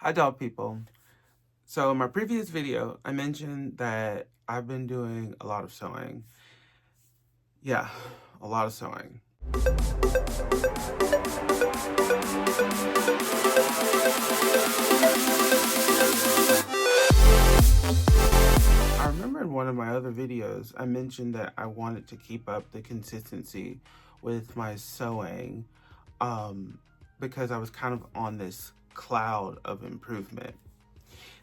Hi doll people. So in my previous video, I mentioned that I've been doing a lot of sewing. Yeah, a lot of sewing. I remember in one of my other videos, I mentioned that I wanted to keep up the consistency with my sewing because I was kind of on this cloud of improvement.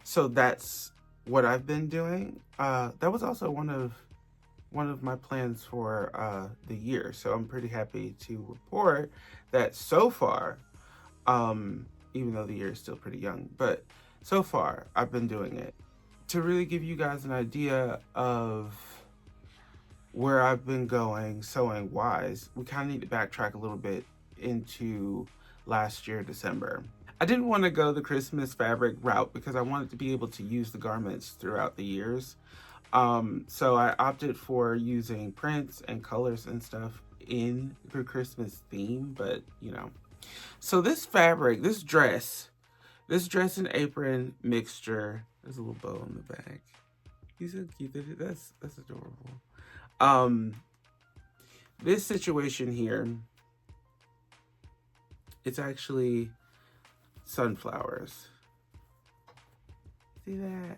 So that's what I've been doing. That was also one of my plans for the year. So I'm pretty happy to report that so far, even though the year is still pretty young, but so far I've been doing it. To really give you guys an idea of where I've been going sewing wise, we kind of need to backtrack a little bit into last year, December. I didn't want to go the Christmas fabric route because I wanted to be able to use the garments throughout the years. So I opted for using prints and colors and stuff in the Christmas theme, but you know. So this fabric, this dress and apron mixture, there's a little bow on the back. He's so cute. That's adorable. This situation here, it's actually sunflowers. See that?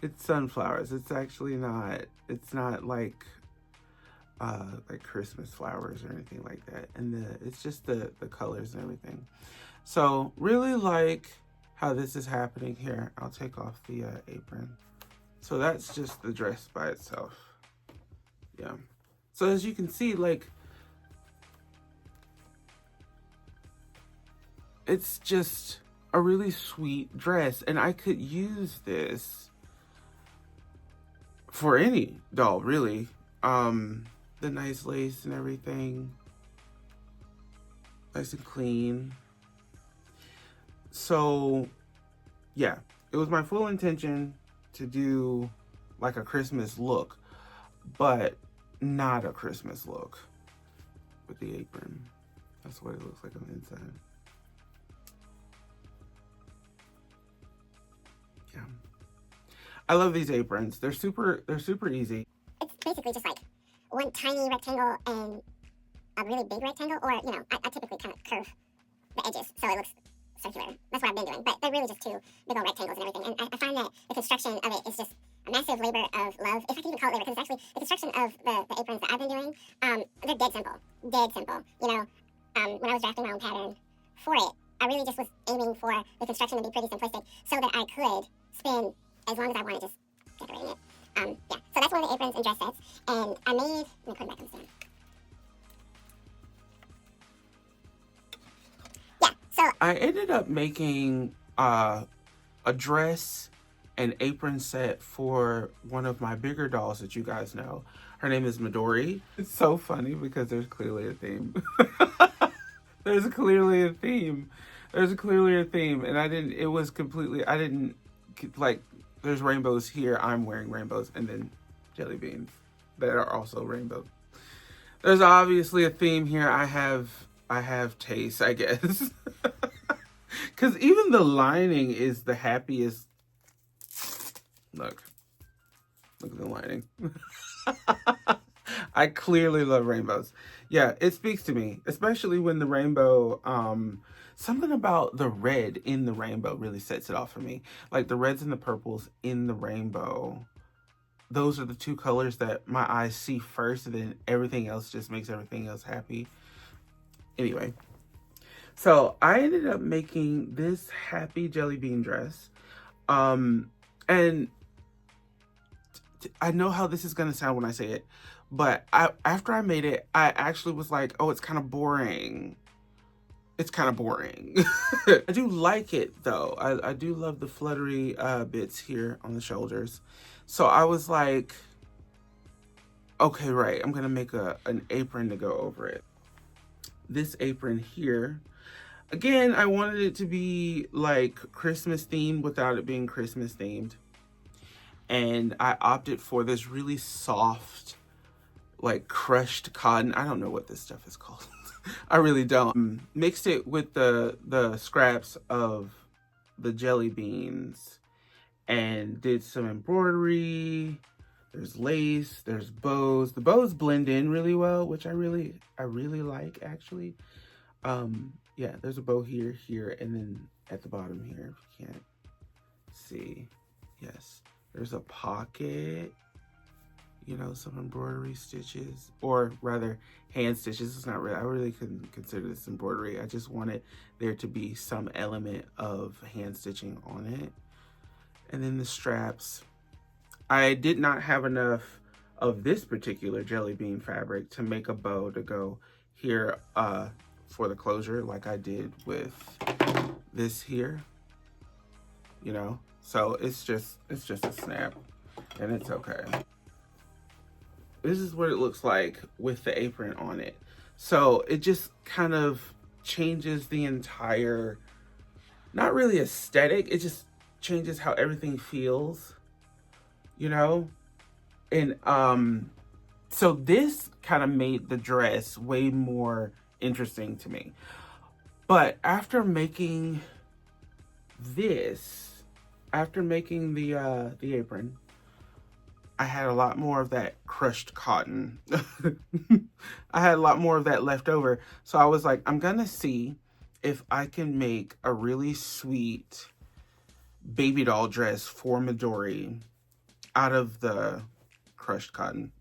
It's sunflowers. It's actually not, it's not like Christmas flowers or anything like that. And it's just the colors and everything. So really like how this is happening here. I'll take off the apron. So that's just the dress by itself. Yeah. So as you can see, like, it's just a really sweet dress, and I could use this for any doll, really. The nice lace and everything, nice and clean. So yeah, it was my full intention to do like a Christmas look, but not a Christmas look with the apron. That's what it looks like on the inside. Yeah, I love these aprons. They're super easy. It's basically just like one tiny rectangle and a really big rectangle, or, you know, I typically kind of curve the edges so it looks circular. That's what I've been doing, but they're really just two big old rectangles and everything. And I find that the construction of it is just a massive labor of love, if I can even call it labor, because it's actually the construction of the aprons that I've been doing. They're dead simple. You know, when I was drafting my own pattern for it, I really just was aiming for the construction to be pretty simplistic so that I could spend as long as I wanted just decorating it. Yeah, so that's one of the aprons and dress sets, and I made, let me put it back on the stand. Yeah, so I ended up making a dress and apron set for one of my bigger dolls that you guys know. Her name is Midori. It's so funny because there's clearly a theme. There's clearly a theme. And I didn't, like, there's rainbows here. I'm wearing rainbows, and then jelly beans that are also rainbow. There's obviously a theme here. I have taste, I guess. Because even the lining is the happiest. Look at the lining. I clearly love rainbows. Yeah, it speaks to me, especially when the rainbow, something about the red in the rainbow really sets it off for me. Like the reds and the purples in the rainbow. Those are the two colors that my eyes see first, and then everything else just makes everything else happy. Anyway, so I ended up making this happy jelly bean dress. And I know how this is gonna sound when I say it, but after I made it, I actually was like, oh, it's kind of boring. It's kind of boring. I do like it though. I do love the fluttery bits here on the shoulders. So I was like, okay, right, I'm gonna make an apron to go over it. This apron here, again, I wanted it to be like Christmas themed without it being Christmas themed. And I opted for this really soft, like crushed cotton. I don't know what this stuff is called. I really don't. Mixed it with the scraps of the jelly beans and did some embroidery. There's lace, there's bows. The bows blend in really well, which I really like actually. Yeah, there's a bow here, here, and then at the bottom here, if you can't see. Yes, there's a pocket, you know, some embroidery stitches, or rather hand stitches. It's not really, I really couldn't consider this embroidery. I just wanted there to be some element of hand stitching on it. And then the straps. I did not have enough of this particular jelly bean fabric to make a bow to go here for the closure like I did with this here, you know. So it's just a snap, and it's okay. This is what it looks like with the apron on it. So it just kind of changes the entire, not really aesthetic, it just changes how everything feels, you know? And so this kind of made the dress way more interesting to me. But after making this, after making the apron, I had a lot more of that crushed cotton. I had a lot more of that left over. So I was like, I'm gonna see if I can make a really sweet baby doll dress for Midori out of the crushed cotton.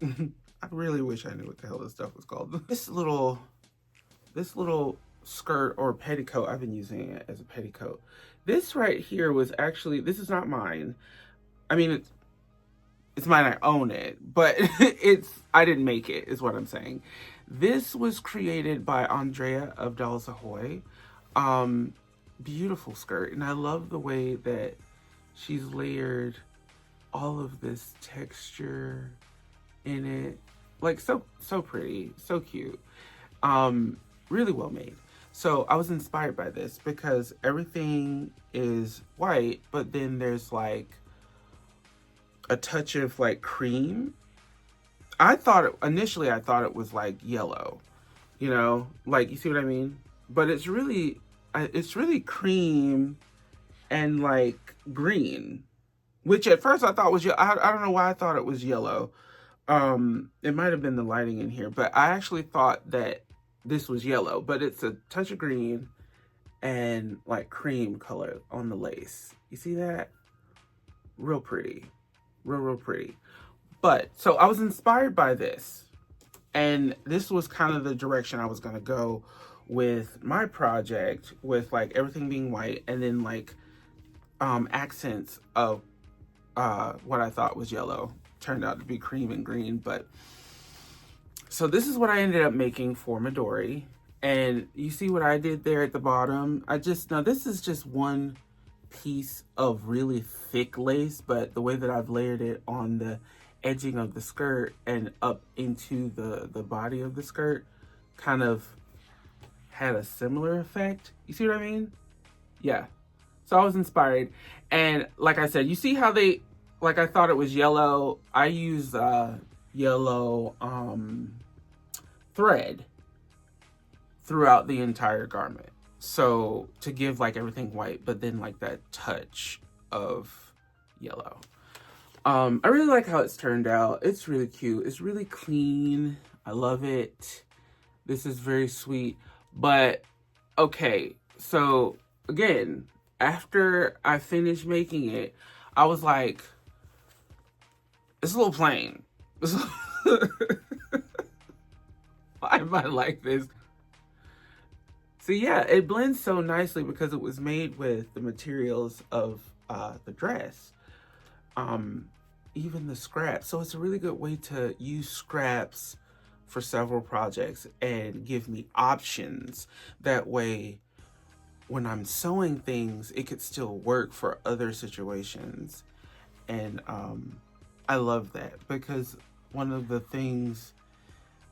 I really wish I knew what the hell this stuff was called. This little skirt or petticoat, I've been using it as a petticoat. This right here was actually, this is not mine. I mean, it's mine, I own it, but I didn't make it, is what I'm saying. This was created by Andrea of Dolls Ahoy. Beautiful skirt, and I love the way that she's layered all of this texture in it. Like, so pretty, so cute. Really well made. So I was inspired by this because everything is white, but then there's like a touch of like cream. Initially I thought it was like yellow, you know, like, you see what I mean? But it's really cream and like green, which at first I thought was, I don't know why I thought it was yellow. It might have been the lighting in here, but I actually thought that this was yellow, but it's a touch of green and like cream color on the lace. You see that? Real pretty. Real pretty. But so I was inspired by this, and this was kind of the direction I was going to go with my project, with like everything being white and then like accents of what I thought was yellow turned out to be cream and green. But so this is what I ended up making for Midori, and you see what I did there at the bottom. Now this is just one piece of really thick lace, but the way that I've layered it on the edging of the skirt and up into the body of the skirt kind of had a similar effect. You see what I mean? Yeah. So I was inspired. And like I said, you see how like I thought it was yellow. I use yellow thread throughout the entire garment. So to give like everything white, but then like that touch of yellow. I really like how it's turned out. It's really cute. It's really clean. I love it. This is very sweet. But okay, so again, after I finished making it, I was like, it's a little plain. Why am I like this? So yeah, it blends so nicely because it was made with the materials of the dress. Even the scraps. So it's a really good way to use scraps for several projects and give me options. That way, when I'm sewing things, it could still work for other situations. And I love that, because one of the things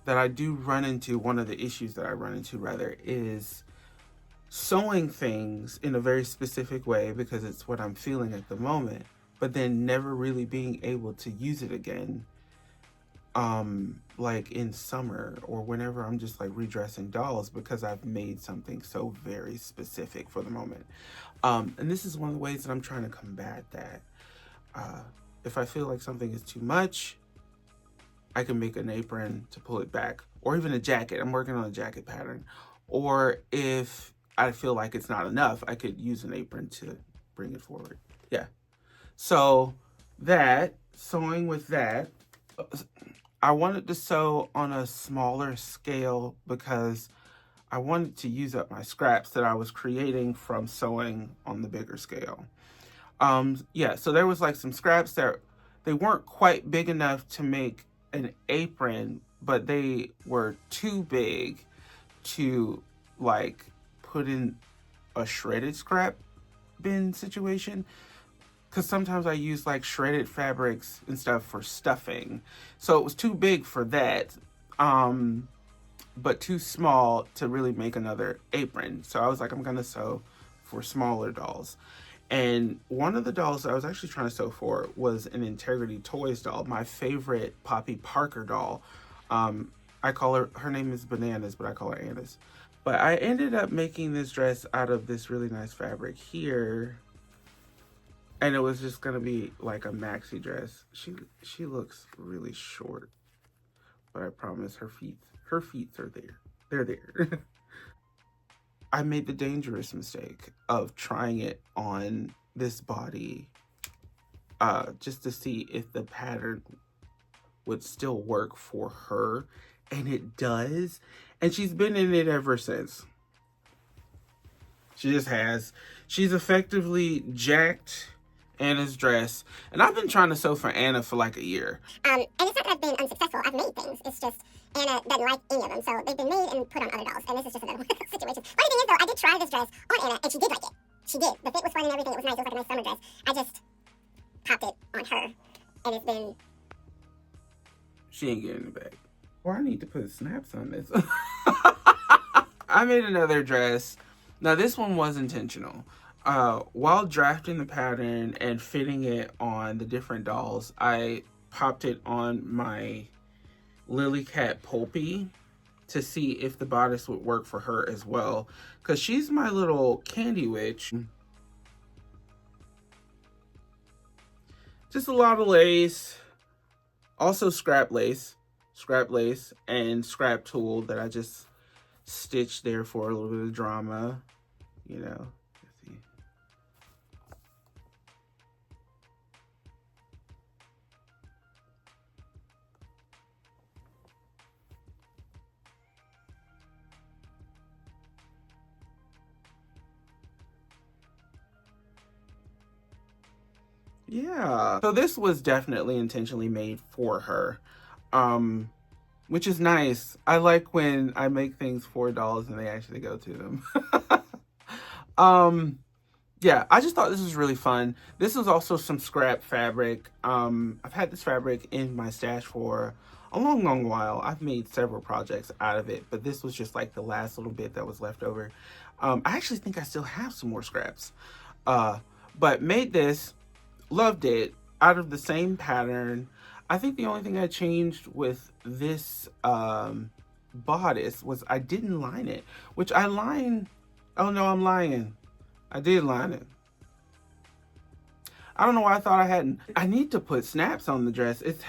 that I do run into, one of the issues that I run into rather, is sewing things in a very specific way because it's what I'm feeling at the moment, but then never really being able to use it again like in summer or whenever I'm just like redressing dolls, because I've made something so very specific for the moment. And this is one of the ways that I'm trying to combat that. Uh, if I feel like something is too much, I can make an apron to pull it back, or even a jacket. I'm working on a jacket pattern. Or if I feel like it's not enough, I could use an apron to bring it forward. Yeah. So that, sewing with that, I wanted to sew on a smaller scale because I wanted to use up my scraps that I was creating from sewing on the bigger scale. Yeah, so there was like some scraps that they weren't quite big enough to make an apron, but they were too big to like put in a shredded scrap bin situation. Because sometimes I use like shredded fabrics and stuff for stuffing. So it was too big for that, but too small to really make another apron. So I was like, I'm going to sew for smaller dolls. And one of the dolls that I was actually trying to sew for was an Integrity Toys doll, my favorite Poppy Parker doll. I call her name is Bananas, but I call her Annis. But I ended up making this dress out of this really nice fabric here. And it was just gonna be like a maxi dress. She looks really short, but I promise her feet are there. They're there. I made the dangerous mistake of trying it on this body, just to see if the pattern would still work for her, and it does. And she's been in it ever since. She just has. She's effectively jacked Anna's dress, and I've been trying to sew for Anna for like a year. And it's not that I've been unsuccessful. I've made things. It's just Anna doesn't like any of them, so they've been made and put on other dolls. And this is just another situation. Funny thing is, though, I did try this dress on Anna, and she did like it. She did. The fit was fun and everything. It was nice. It was like a nice summer dress. I just popped it on her, and it's been. She ain't getting it back. Or I need to put snaps on this. I made another dress. Now this one was intentional. While drafting the pattern and fitting it on the different dolls, I popped it on my Lily Cat Pulpy to see if the bodice would work for her as well. Because she's my little candy witch. Just a lot of lace. Also scrap lace, and scrap tulle that I just stitched there for a little bit of drama, you know. Let's see. Yeah. So this was definitely intentionally made for her. Which is nice. I like when I make things for dolls and they actually go to them. Yeah, I just thought this was really fun. This was also some scrap fabric. I've had this fabric in my stash for a long while. I've made several projects out of it, but this was just like the last little bit that was left over. I actually think I still have some more scraps. But made this, loved it, out of the same pattern. I think the only thing I changed with this bodice was I didn't line it, which I line. Oh no, I'm lying. I did line it. I don't know why I thought I hadn't. I need to put snaps on the dress. It's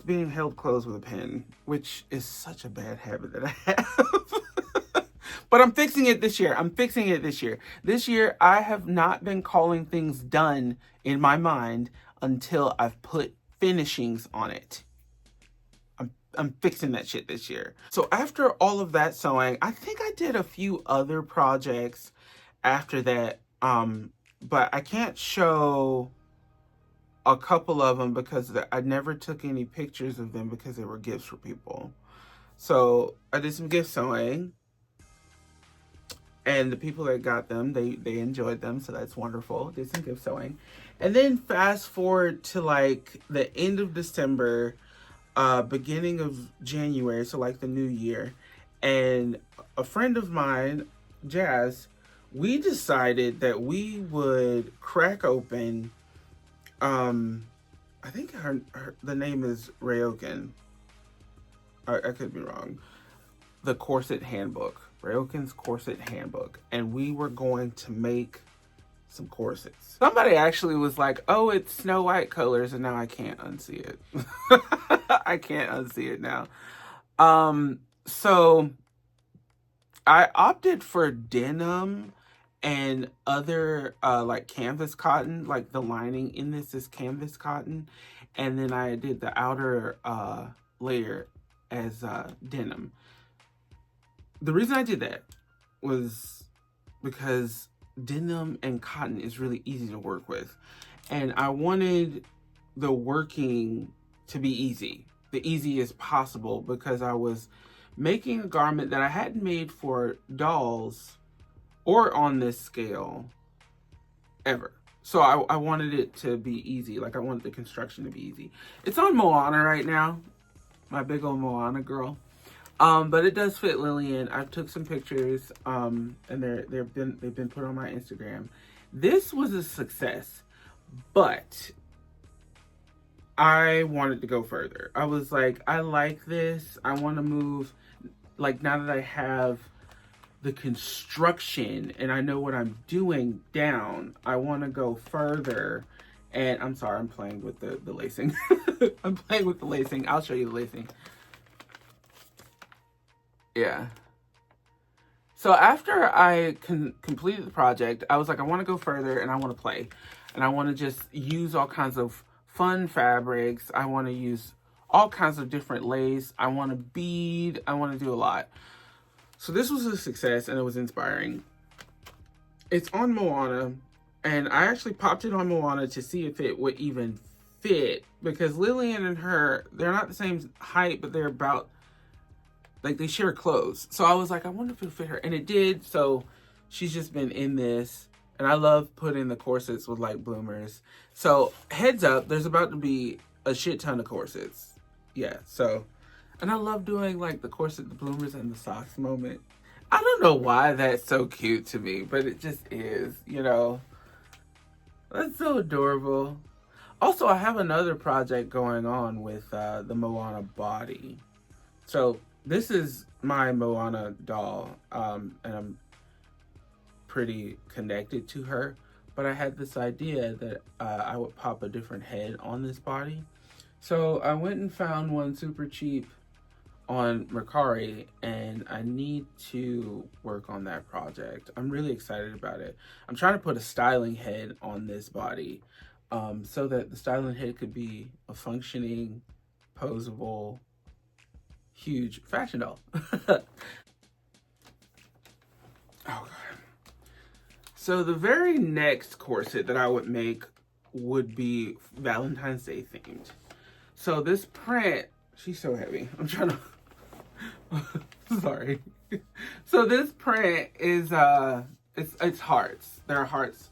being held closed with a pin, which is such a bad habit that I have. But I'm fixing it this year. This year, I have not been calling things done in my mind until I've put finishings on it. I'm fixing that shit this year. So after all of that sewing, I think I did a few other projects after that. But I can't show a couple of them because I never took any pictures of them because they were gifts for people. So I did some gift sewing. And the people that got them, they enjoyed them, so that's wonderful. Did some gift sewing. And then fast forward to like the end of December, beginning of January, so like the new year. And a friend of mine, Jazz, we decided that we would crack open, I think the name is Ryokan. I could be wrong. The Corset Handbook, Rayokin's Corset Handbook, and we were going to make some corsets. Somebody actually was like, "Oh, it's Snow White colors," and now I can't unsee it. I can't unsee it now. So I opted for denim and other like canvas cotton. Like the lining in this is canvas cotton, and then I did the outer layer as denim. The reason I did that was because denim and cotton is really easy to work with, and I wanted the working to be easy, the easiest possible, because I was making a garment that I hadn't made for dolls or on this scale ever. So I wanted it to be easy. Like I wanted the construction to be easy. It's on Moana right now, my big old Moana girl. But it does fit Lillian. I've took some pictures, and they've been put on my Instagram. This was a success, but I wanted to go further. I was like, I like this. I want to move. Like now that I have the construction and I know what I'm doing down, I want to go further. And I'm sorry, I'm playing with the lacing. I'm playing with the lacing. I'll show you the lacing. Yeah. So after I completed the project, I was like, I want to go further and I want to play. And I want to just use all kinds of fun fabrics. I want to use all kinds of different lace. I want to bead. I want to do a lot. So this was a success and it was inspiring. It's on Moana, and I actually popped it on Moana to see if it would even fit, because Lillian and her, they're not the same height, but they're about, like, they share clothes. So I was like, I wonder if it'll fit her. And it did. So she's just been in this. And I love putting the corsets with like bloomers. So heads up, there's about to be a shit ton of corsets. Yeah, so, and I love doing like the corset, the bloomers, and the socks moment. I don't know why that's so cute to me, but it just is, you know. That's so adorable. Also, I have another project going on with the Moana body. So this is my Moana doll, and I'm pretty connected to her. But I had this idea that I would pop a different head on this body. So I went and found one super cheap on Mercari, and I need to work on that project. I'm really excited about it. I'm trying to put a styling head on this body, so that the styling head could be a functioning, posable, huge fashion doll. Oh, God. So the very next corset that I would make would be Valentine's Day themed. So this print, she's so heavy. I'm trying to, sorry. So this print is, it's hearts. There are hearts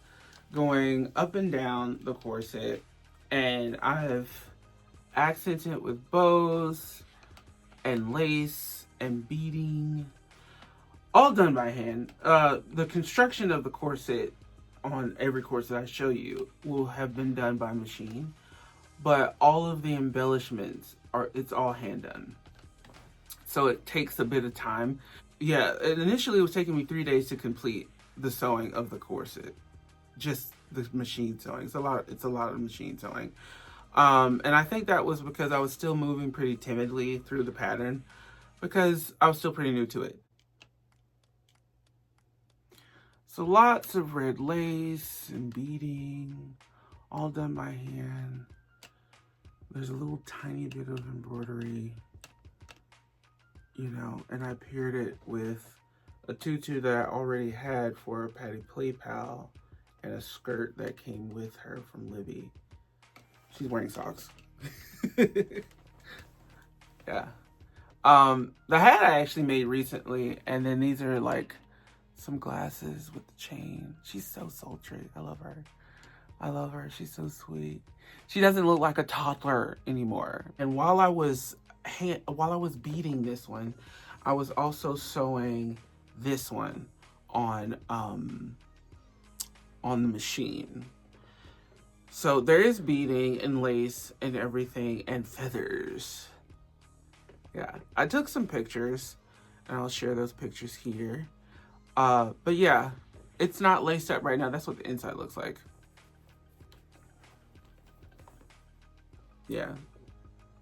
going up and down the corset. And I've accented it with bows and lace and beading, all done by hand. The construction of the corset on every corset I show you will have been done by machine, but all of the embellishments it's all hand done. So it takes a bit of time. Yeah, initially it was taking me 3 days to complete the sewing of the corset. Just the machine sewing. It's a lot of machine sewing. And I think that was because I was still moving pretty timidly through the pattern, because I was still pretty new to it. So lots of red lace and beading, all done by hand. There's a little tiny bit of embroidery, you know, and I paired it with a tutu that I already had for Patty Play Pal and a skirt that came with her from Libby. She's wearing socks. Yeah. The hat I actually made recently, and then these are like some glasses with the chain. She's so sultry. I love her. I love her. She's so sweet. She doesn't look like a toddler anymore. And while I was beading this one, I was also sewing this one on the machine. So there is beading and lace and everything and feathers. Yeah, I took some pictures, and I'll share those pictures here. But yeah, it's not laced up right now. That's what the inside looks like. Yeah.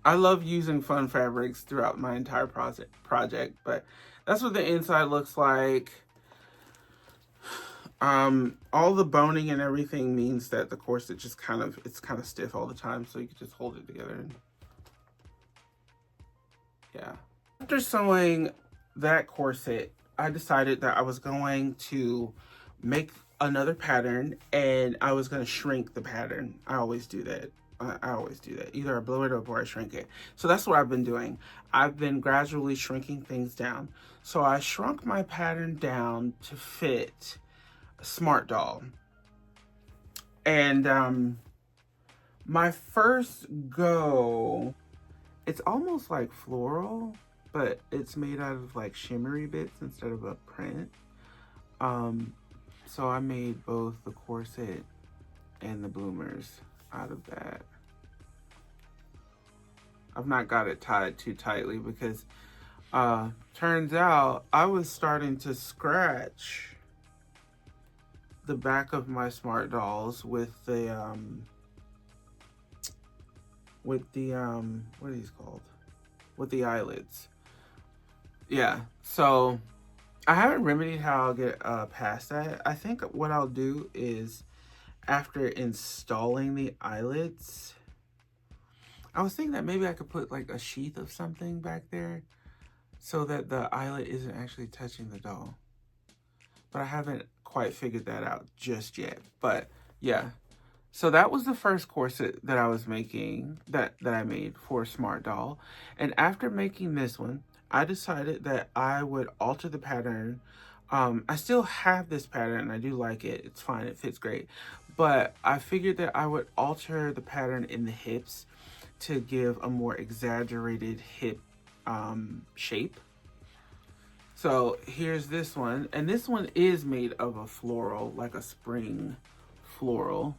I love using fun fabrics throughout my entire project, but that's what the inside looks like. All the boning and everything means that the corset just it's kind of stiff all the time, so you can just hold it together. And yeah. After sewing that corset, I decided that I was going to make another pattern, and I was going to shrink the pattern. I always do that. I always do that. Either I blow it up or I shrink it. So that's what I've been doing. I've been gradually shrinking things down. So I shrunk my pattern down to fit a smart doll. And my first go, it's almost like floral, but it's made out of like shimmery bits instead of a print. So I made both the corset and the bloomers out of that. I've not got it tied too tightly because turns out I was starting to scratch the back of my smart dolls with the what are these called? With the eyelids. Yeah, so I haven't remedied how I'll get past that. I think what I'll do is, after installing the eyelids, I was thinking that maybe I could put like a sheath of something back there so that the eyelid isn't actually touching the doll. But I haven't quite figured that out just yet. But yeah, so that was the first corset that I was making, that I made for Smart Doll. And after making this one, I decided that I would alter the pattern. I still have this pattern and I do like it. It's fine, it fits great. But I figured that I would alter the pattern in the hips to give a more exaggerated hip shape. So here's this one, and this one is made of a floral, like a spring floral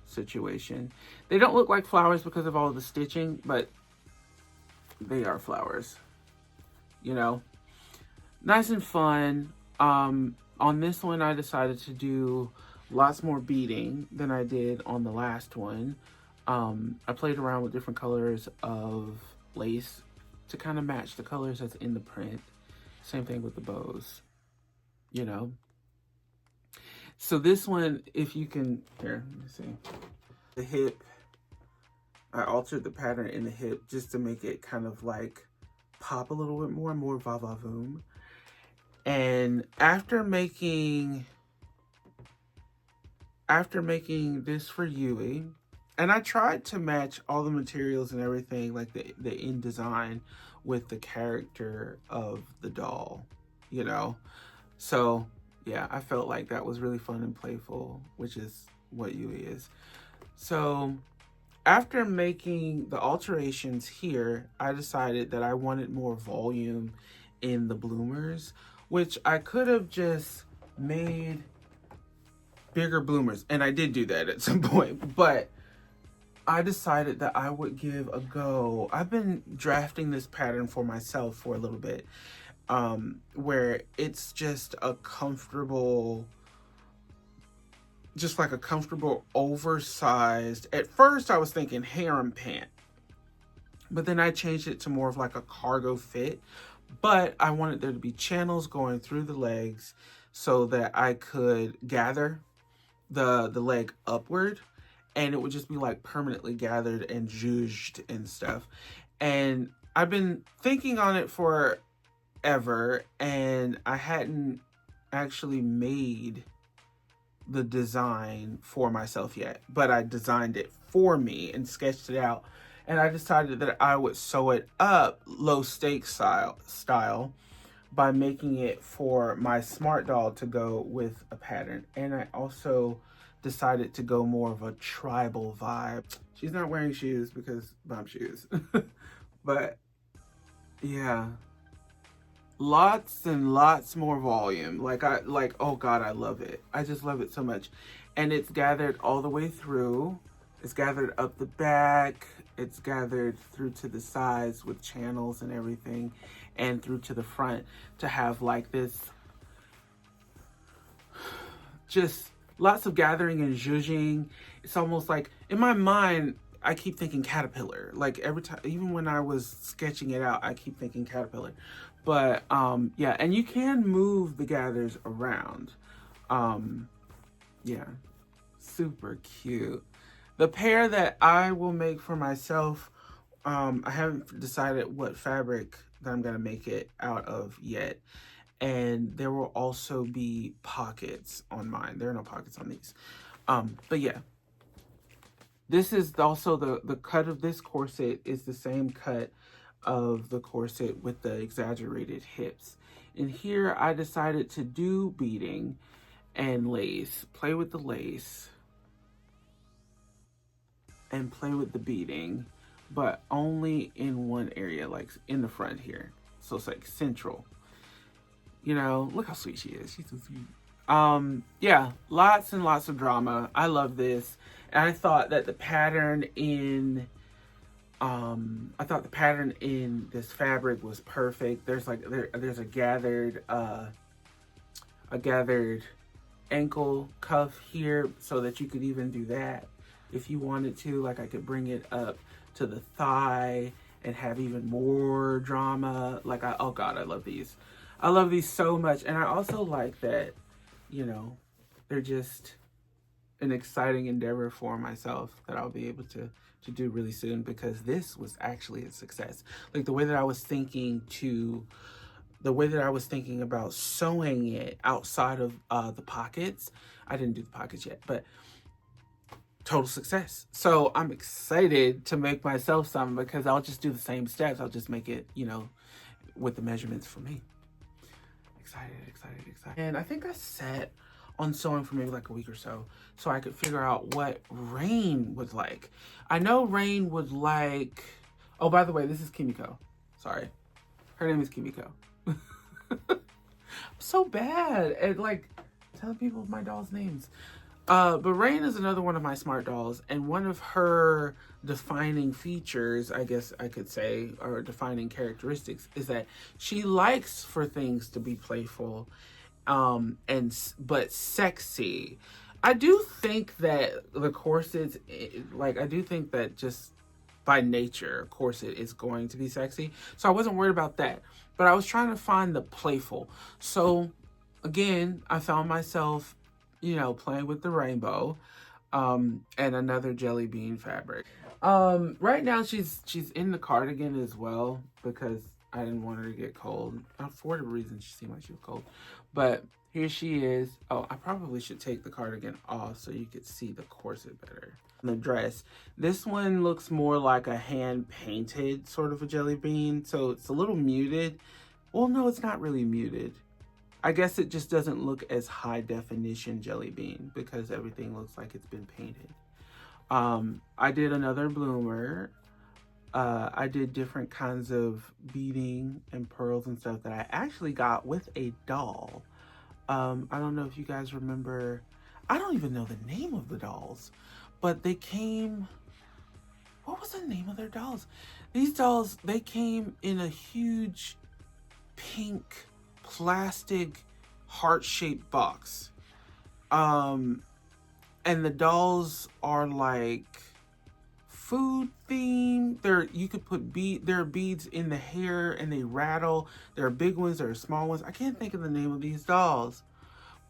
situation. They don't look like flowers because of all of the stitching, but they are flowers, you know. Nice and fun. On this one, I decided to do lots more beading than I did on the last one. I played around with different colors of lace to kind of match the colors that's in the print. Same thing with the bows, you know. So this one, if you can, here, let me see. The hip, I altered the pattern in the hip just to make it kind of like pop a little bit more va-va-voom. And after making this for Yui, and I tried to match all the materials and everything, like the in design with the character of the doll, you know? So yeah, I felt like that was really fun and playful, which is what Yui is. So after making the alterations here, I decided that I wanted more volume in the bloomers, which I could have just made bigger bloomers. And I did do that at some point, but I decided that I would give a go. I've been drafting this pattern for myself for a little bit, where it's just a comfortable, just like a comfortable oversized. At first I was thinking harem pant, but then I changed it to more of like a cargo fit. But I wanted there to be channels going through the legs so that I could gather the leg upward, and it would just be like permanently gathered and zhuzhed and stuff. And I've been thinking on it forever, and I hadn't actually made the design for myself yet, but I designed it for me and sketched it out. And I decided that I would sew it up low stakes style by making it for my smart doll to go with a pattern. And I also decided to go more of a tribal vibe. She's not wearing shoes because bump shoes. But yeah, lots and lots more volume. Oh God, I love it. I just love it so much. And it's gathered all the way through. It's gathered up the back. it's gathered through to the sides with channels and everything, and through to the front to have like this, just lots of gathering and zhuzhing. It's almost like, in my mind, I keep thinking caterpillar. Like every time, even when I was sketching it out, I keep thinking caterpillar. But yeah, and you can move the gathers around. Yeah, super cute. The pair that I will make for myself, I haven't decided what fabric that I'm gonna make it out of yet. And there will also be pockets on mine. There are no pockets on these. But yeah, this is also the cut of this corset is the same cut of the corset with the exaggerated hips. And here I decided to do beading and lace, play with the lace and play with the beading, but only in one area, like in the front here. So it's like central. You know, look how sweet she is. She's so sweet. Yeah, lots and lots of drama. I love this. And I thought that the pattern in this fabric was perfect. There's like there's a gathered ankle cuff here, so that you could even do that if you wanted to. Like I could bring it up to the thigh and have even more drama. Like oh god, I love these. I love these so much. And I also like that, you know, they're just an exciting endeavor for myself that I'll be able to do really soon, because this was actually a success. Like the way that I was thinking about sewing it outside of the pockets. I didn't do the pockets yet, but total success. So I'm excited to make myself some, because I'll just do the same steps. I'll just make it, you know, with the measurements for me. Excited. And I think I sat on sewing for maybe like a week or so I could figure out what Rain would like. I know Rain would like, oh, by the way, this is Kimiko. Sorry. Her name is Kimiko. I'm so bad at like telling people my dolls' names. But Rain is another one of my smart dolls, and one of her defining features, I guess I could say, or defining characteristics, is that she likes for things to be playful, but sexy. I do think that the corsets, like I do think that just by nature, corset is going to be sexy. So I wasn't worried about that, but I was trying to find the playful. So again, I found myself, you know, playing with the rainbow, and another jelly bean fabric. Right now she's in the cardigan as well, because I didn't want her to get cold. For the reason she seemed like she was cold. But here she is. Oh, I probably should take the cardigan off so you could see the corset better. The dress. This one looks more like a hand-painted sort of a jelly bean, so it's a little muted. Well, no, it's not really muted. I guess it just doesn't look as high definition jelly bean because everything looks like it's been painted. I did another bloomer. I did different kinds of beading and pearls and stuff that I actually got with a doll. I don't know if you guys remember, I don't even know the name of the dolls, but they came, what was the name of their dolls? These dolls, they came in a huge pink plastic heart-shaped box. And the dolls are like food themed. You could put there are beads in the hair and they rattle. There are big ones, there are small ones. I can't think of the name of these dolls.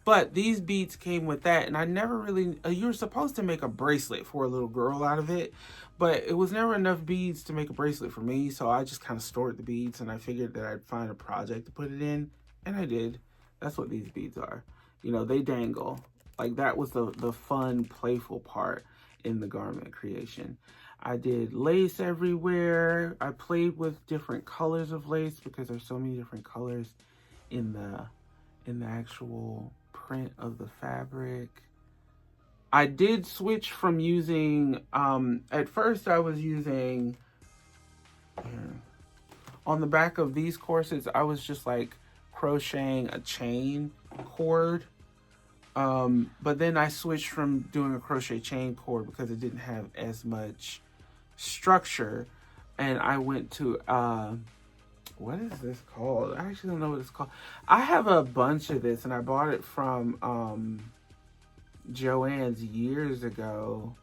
But these beads came with that, and I never really, you were supposed to make a bracelet for a little girl out of it, but it was never enough beads to make a bracelet for me, so I just kind of stored the beads, and I figured that I'd find a project to put it in, and I did. That's what these beads are. You know, they dangle. Like, that was the fun, playful part in the garment creation. I did lace everywhere. I played with different colors of lace because there's so many different colors in the actual print of the fabric. I did switch from using, at first I was using, on the back of these corsets, I was just like crocheting a chain cord. But then I switched from doing a crochet chain cord because it didn't have as much structure, and I went to what is this called? I actually don't know what it's called. I have a bunch of this, and I bought it from Joann's years ago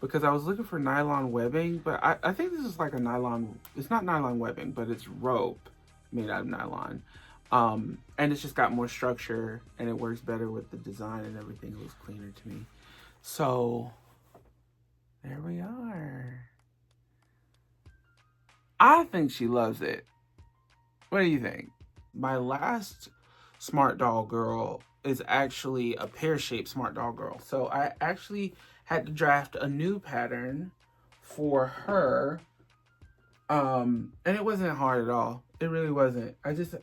because I was looking for nylon webbing, but I think this is like a nylon. It's not nylon webbing, but it's rope made out of nylon. And it's just got more structure, and it works better with the design and everything. It looks cleaner to me. So there we are. I think she loves it. What do you think? My last smart doll girl is actually a pear-shaped smart doll girl. So I actually had to draft a new pattern for her. And it wasn't hard at all. It really wasn't.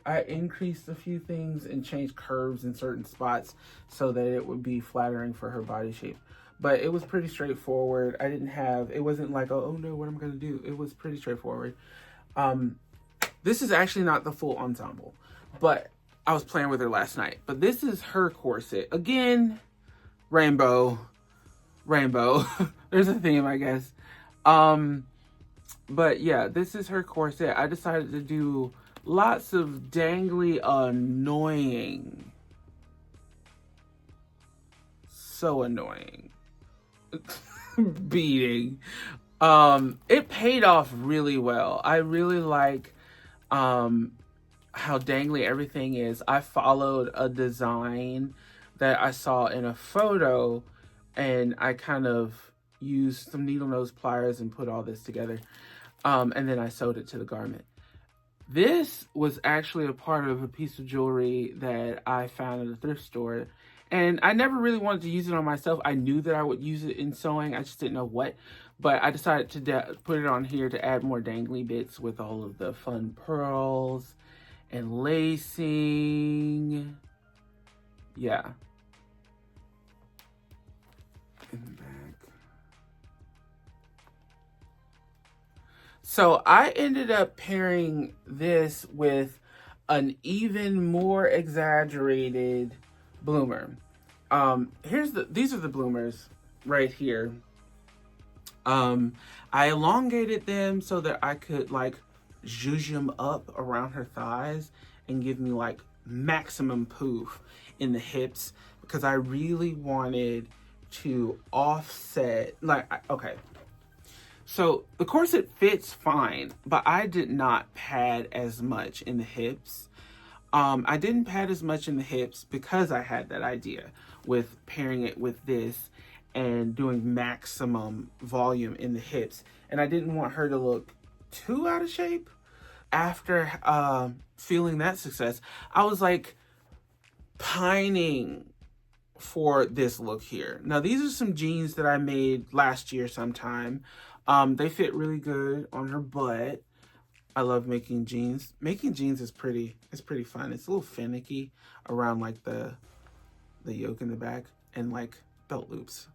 I increased a few things and changed curves in certain spots so that it would be flattering for her body shape. But it was pretty straightforward. It wasn't like, oh no, what am I gonna do? It was pretty straightforward. This is actually not the full ensemble, but I was playing with her last night. But this is her corset. Again, rainbow. There's a theme, I guess. But yeah, this is her corset. I decided to do lots of dangly, annoying. So annoying. Beating. It paid off really well. I really like how dangly everything is. I followed a design that I saw in a photo, and I kind of used some needle nose pliers and put all this together. And then I sewed it to the garment. This was actually a part of a piece of jewelry that I found at a thrift store. And I never really wanted to use it on myself. I knew that I would use it in sewing. I just didn't know what. But I decided to put it on here to add more dangly bits with all of the fun pearls and lacing. Yeah. In the back. So I ended up pairing this with an even more exaggerated bloomer. These are the bloomers right here. I elongated them so that I could like zhuzh them up around her thighs and give me like maximum poof in the hips because I really wanted to offset, okay. So the corset fits fine, but I did not pad as much in the hips. I didn't pad as much in the hips because I had that idea with pairing it with this and doing maximum volume in the hips. And I didn't want her to look too out of shape. After feeling that success, I was like pining for this look here. Now, these are some jeans that I made last year sometime. They fit really good on her butt. I love making jeans. Making jeans is pretty fun. It's a little finicky around like the yoke in the back and like belt loops.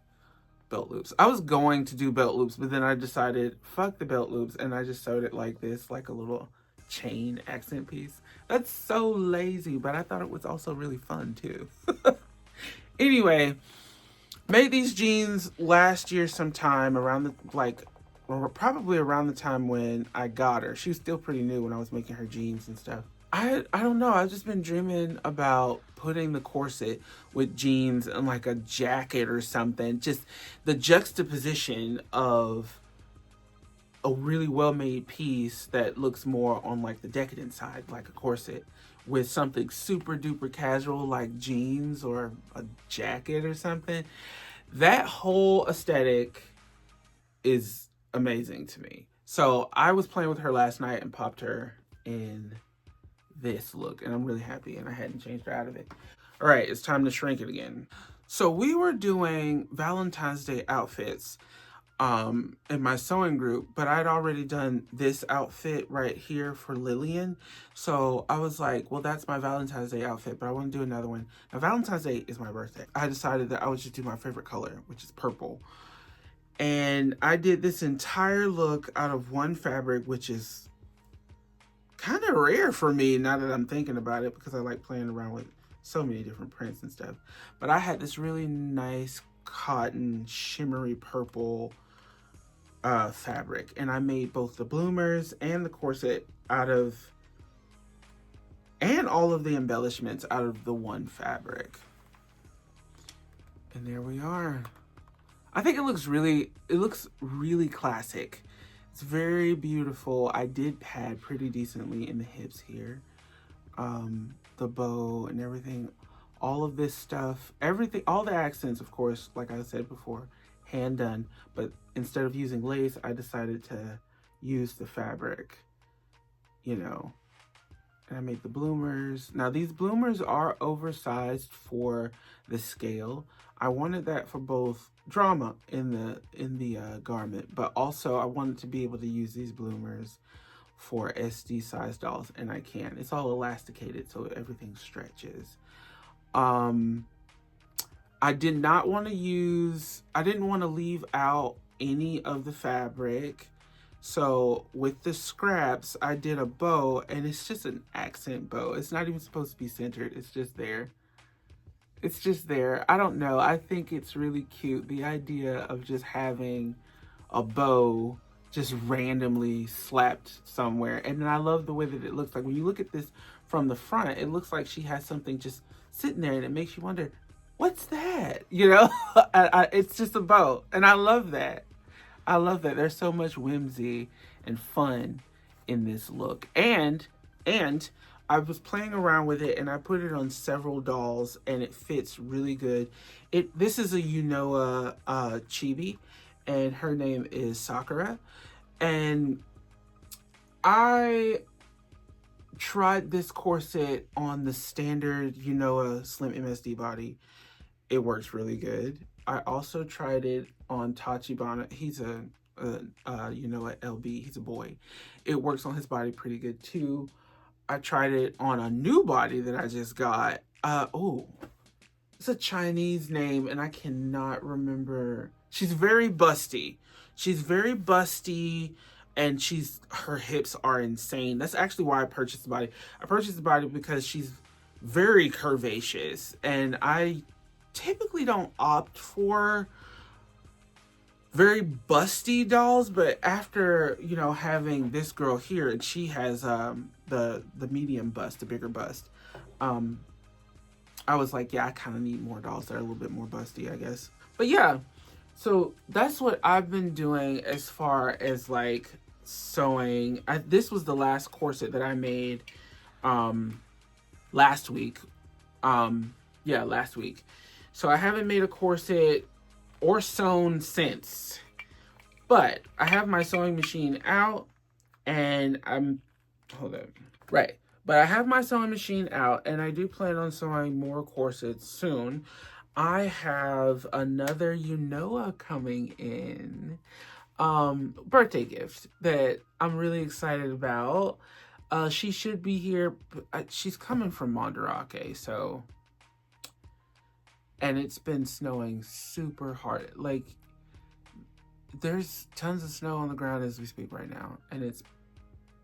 I was going to do belt loops, but then I decided, fuck the belt loops, and I just sewed it like this, like a little chain accent piece. That's so lazy, but I thought it was also really fun too. Anyway, made these jeans last year sometime around probably around the time when I got her. She was still pretty new when I was making her jeans and stuff. I don't know. I've just been dreaming about putting the corset with jeans and like a jacket or something. Just the juxtaposition of a really well-made piece that looks more on like the decadent side, like a corset, with something super duper casual like jeans or a jacket or something. That whole aesthetic is amazing to me. So I was playing with her last night and popped her in this look, and I'm really happy, and I hadn't changed her out of it. All right, it's time to shrink it again. So we were doing Valentine's Day outfits in my sewing group, but I'd already done this outfit right here for Lillian. So I was like, well, that's my Valentine's Day outfit, but I want to do another one. Now, Valentine's Day is my birthday. I decided that I would just do my favorite color, which is purple. And I did this entire look out of one fabric, which is kind of rare for me now that I'm thinking about it, because I like playing around with so many different prints and stuff. But I had this really nice cotton shimmery purple fabric, and I made both the bloomers and the corset out of, and all of the embellishments out of the one fabric. And there we are. I think it looks really classic. It's very beautiful. I did pad pretty decently in the hips here. The bow and everything, all of this stuff, everything, all the accents, of course, like I said before, hand done. But instead of using lace, I decided to use the fabric, you know. And I made the bloomers. Now these bloomers are oversized for the scale. I wanted that for both drama in the garment, but also I wanted to be able to use these bloomers for SD size dolls, and I can. It's all elasticated, so everything stretches. I did not want to use, I didn't want to leave out any of the fabric. So with the scraps, I did a bow, and it's just an accent bow. It's not even supposed to be centered. It's just there. It's just there. I don't know. I think it's really cute. The idea of just having a bow just randomly slapped somewhere. And then I love the way that it looks. Like when you look at this from the front, it looks like she has something just sitting there, and it makes you wonder, what's that? You know, it's just a bow. And I love that. I love that. There's so much whimsy and fun in this look. And I was playing around with it, and I put it on several dolls, and it fits really good. This is a Unoa chibi, and her name is Sakura. And I tried this corset on the standard Unoa Slim MSD body. It works really good. I also tried it on Tachibana. He's a LB. He's a boy. It works on his body pretty good too. I tried it on a new body that I just got. It's a Chinese name, and I cannot remember. She's very busty. And her hips are insane. That's actually why I purchased the body. I purchased the body because she's very curvaceous, and I typically don't opt for very busty dolls, but after, you know, having this girl here, and she has the medium bust, the bigger bust, I was like, yeah, I kind of need more dolls that are a little bit more busty, I guess. But yeah, so that's what I've been doing as far as like sewing. This was the last corset that I made last week. Last week. So I haven't made a corset or sewn since. But I have my sewing machine out, and But I have my sewing machine out, and I do plan on sewing more corsets soon. I have another Unoa coming in, birthday gift that I'm really excited about. She should be here. She's coming from Mandarake, so, and it's been snowing super hard. Like, there's tons of snow on the ground as we speak right now, and it's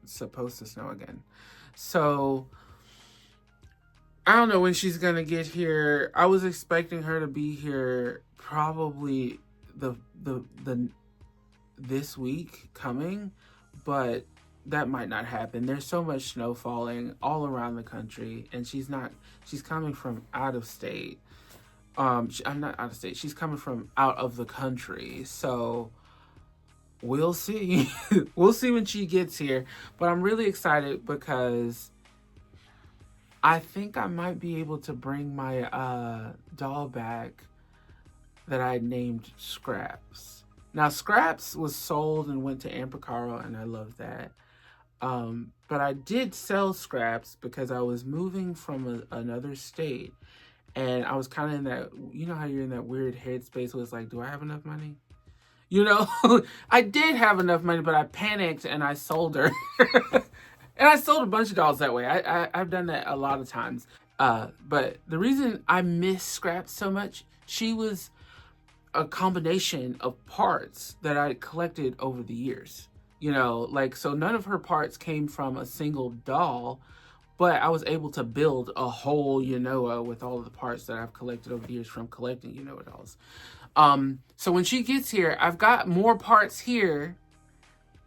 supposed to snow again. So I don't know when she's gonna get here. I was expecting her to be here probably this week coming, but that might not happen. There's so much snow falling all around the country, and she's coming from out of state. I'm not out of state. She's coming from out of the country. So we'll see. We'll see when she gets here. But I'm really excited because I think I might be able to bring my doll back that I named Scraps. Now, Scraps was sold and went to Ampicaro, and I love that. But I did sell Scraps because I was moving from another state, and I was kind of in that, you know how you're in that weird headspace where it's like, do I have enough money? You know, I did have enough money, but I panicked and I sold her. And I sold a bunch of dolls that way. I've done that a lot of times. But the reason I miss Scraps so much, she was a combination of parts that I collected over the years. You know, like, so none of her parts came from a single doll, but I was able to build a whole Unoa with all of the parts that I've collected over the years from collecting Unoa dolls. So when she gets here, I've got more parts here.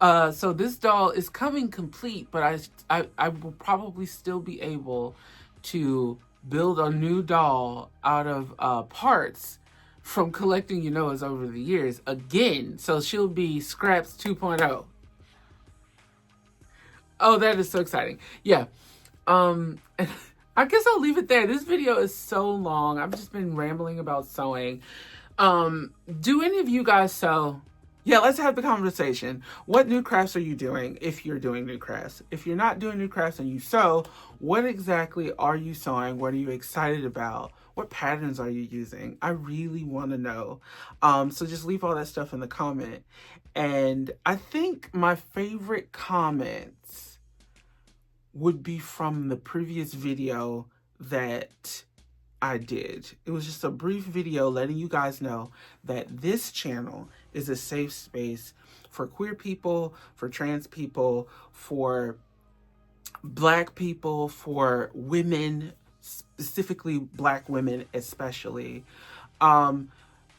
So this doll is coming complete, but I will probably still be able to build a new doll out of parts from collecting Unoas over the years again. So she'll be Scraps 2.0. Oh, that is so exciting. Yeah. And I guess I'll leave it there. This video is so long. I've just been rambling about sewing. Do any of you guys sew? Yeah, let's have the conversation. What new crafts are you doing if you're doing new crafts? If you're not doing new crafts and you sew, what exactly are you sewing? What are you excited about? What patterns are you using? I really want to know. So just leave all that stuff in the comment. And I think my favorite comments would be from the previous video that I did. It was just a brief video letting you guys know that this channel is a safe space for queer people, for trans people, for Black people, for women, specifically Black women especially. I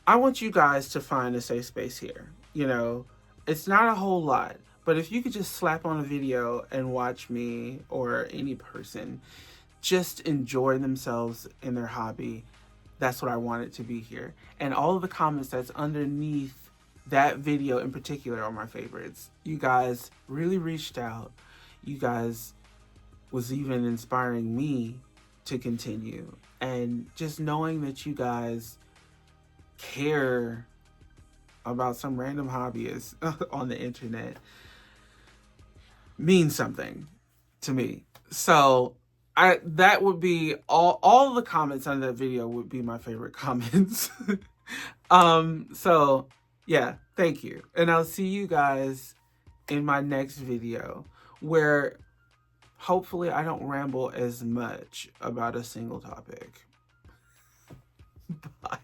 want you guys to find a safe space here. You know, it's not a whole lot, but if you could just slap on a video and watch me or any person just enjoy themselves in their hobby, that's what I want it to be here. And all of the comments that's underneath that video in particular are my favorites. You guys really reached out. You guys was even inspiring me to continue. And just knowing that you guys care about some random hobbyist on the internet means something to me. So that would be all the comments on that video would be my favorite comments. So yeah, thank you. And I'll see you guys in my next video where hopefully I don't ramble as much about a single topic. Bye.